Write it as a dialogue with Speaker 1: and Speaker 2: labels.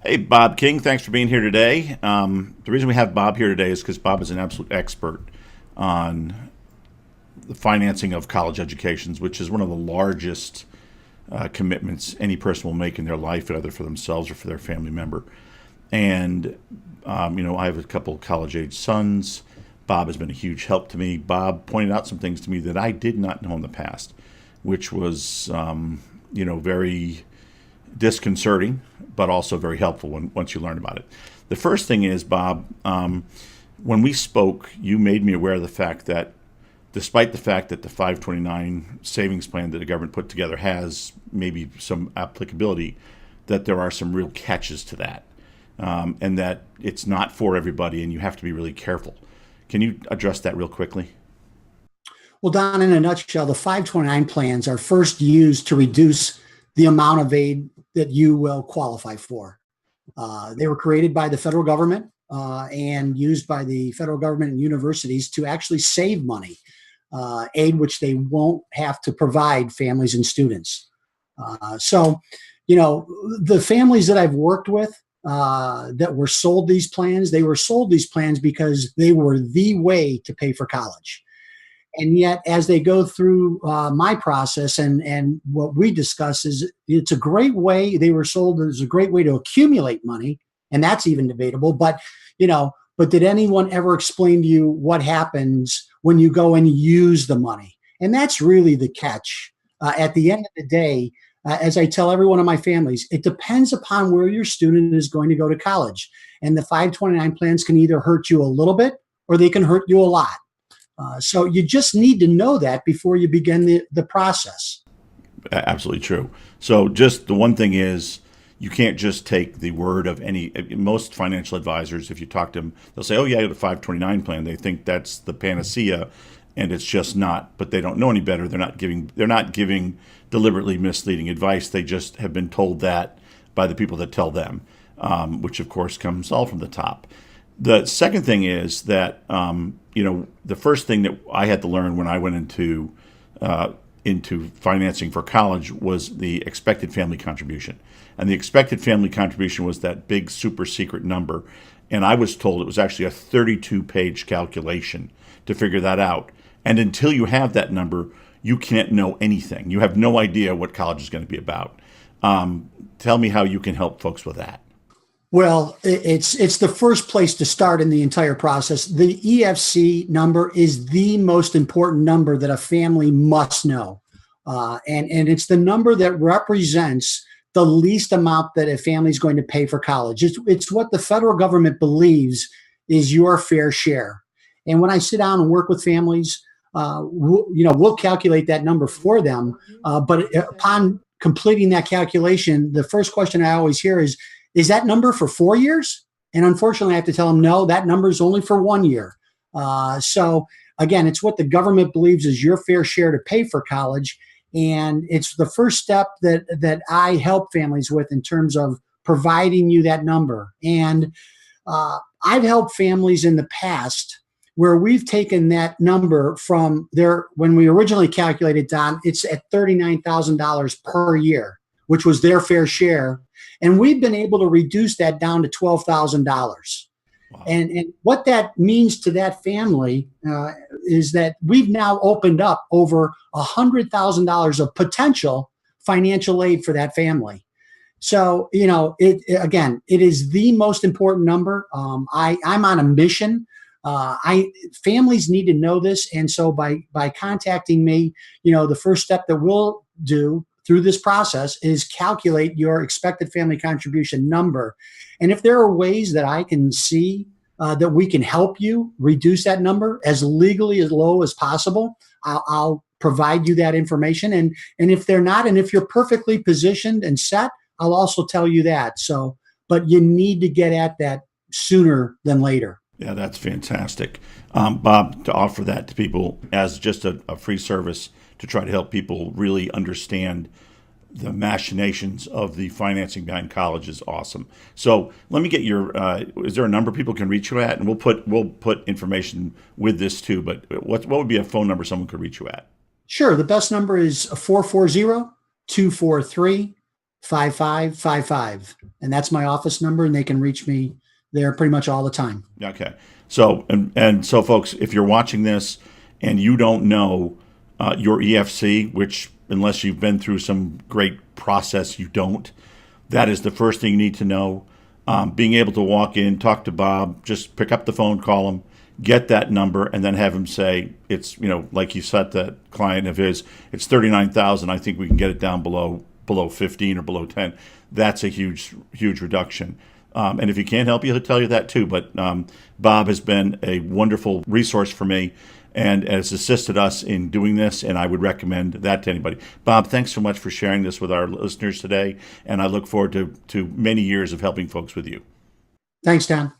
Speaker 1: Hey, Bob King, thanks for being here today. The reason we have Bob here today is because Bob is an absolute expert on the financing of college educations, which is one of the largest commitments any person will make in their life, either for themselves or for their family member. And, I have a couple of college age sons. Bob has been a huge help to me. Bob pointed out some things to me that I did not know in the past, which was, very disconcerting, but also very helpful once you learn about it. The first thing is, Bob, when we spoke, you made me aware of the fact that despite the fact that the 529 savings plan that the government put together has maybe some applicability, that there are some real catches to that, and that it's not for everybody, and you have to be really careful. Can you address that real quickly?
Speaker 2: Well, Don, in a nutshell, the 529 plans are first used to reduce the amount of aid that you will qualify for. They were created by the federal government and used by the federal government and universities to actually save money, aid which they won't have to provide families and students. The families that I've worked with that were sold these plans, they were sold these plans because they were the way to pay for college. And yet, as they go through my process and what we discuss is it's a great way, they were sold as a great way to accumulate money, and that's even debatable. But did anyone ever explain to you what happens when you go and use the money? And that's really the catch. At the end of the day, as I tell every one of my families, it depends upon where your student is going to go to college. And the 529 plans can either hurt you a little bit or they can hurt you a lot. So you just need to know that before you begin the process.
Speaker 1: Absolutely true. So just the one thing is, you can't just take the word of most financial advisors. If you talk to them, they'll say, oh yeah, I got a 529 plan. They think that's the panacea, and it's just not, but they don't know any better. They're not giving deliberately misleading advice. They just have been told that by the people that tell them, which of course comes all from the top. The second thing is that the first thing that I had to learn when I went into financing for college was the expected family contribution, and the expected family contribution was that big super secret number, and I was told it was actually a 32-page calculation to figure that out. And until you have that number, you can't know anything. You have no idea what college is going to be about. Tell me how you can help folks with that.
Speaker 2: Well, it's the first place to start in the entire process. The EFC number is the most important number that a family must know. And it's the number that represents the least amount that a family is going to pay for college. It's what the federal government believes is your fair share. And when I sit down and work with families, we'll calculate that number for them. But upon completing that calculation, the first question I always hear is that number for 4 years? And unfortunately, I have to tell them, no, that number is only for 1 year. So again, it's what the government believes is your fair share to pay for college. And it's the first step that I help families with in terms of providing you that number. And I've helped families in the past where we've taken that number from when we originally calculated, Don, it's at $39,000 per year, which was their fair share. And we've been able to reduce that down to $12,000. Wow. And what that means to that family is that we've now opened up over $100,000 of potential financial aid for that family. So, it is the most important number. I'm on a mission. Families need to know this. And so by contacting me, the first step that we'll do through this process is calculate your expected family contribution number. And if there are ways that I can see that we can help you reduce that number as legally as low as possible, I'll provide you that information. And if they're not, and if you're perfectly positioned and set, I'll also tell you that. So, but you need to get at that sooner than later.
Speaker 1: Yeah, that's fantastic. Bob, to offer that to people as just a free service to try to help people really understand the machinations of the financing behind college is awesome. So let me get your, is there a number people can reach you at? And we'll put information with this too, but what would be a phone number someone could reach you at?
Speaker 2: Sure. The best number is 440-243 5555. And that's my office number, and they can reach me there pretty much all the time.
Speaker 1: Okay. So, and so folks, if you're watching this and you don't know your EFC, which unless you've been through some great process, you don't, that is the first thing you need to know. Being able to walk in, talk to Bob, just pick up the phone, call him, get that number, and then have him say, it's, like you said, that client of his, it's 39,000. I think we can get it down below 15 or below 10. That's a huge reduction. And if he can't help you, he'll tell you that too. But Bob has been a wonderful resource for me and has assisted us in doing this, and I would recommend that to anybody. Bob, thanks so much for sharing this with our listeners today, and I look forward to many years of helping folks with you.
Speaker 2: Thanks, Don.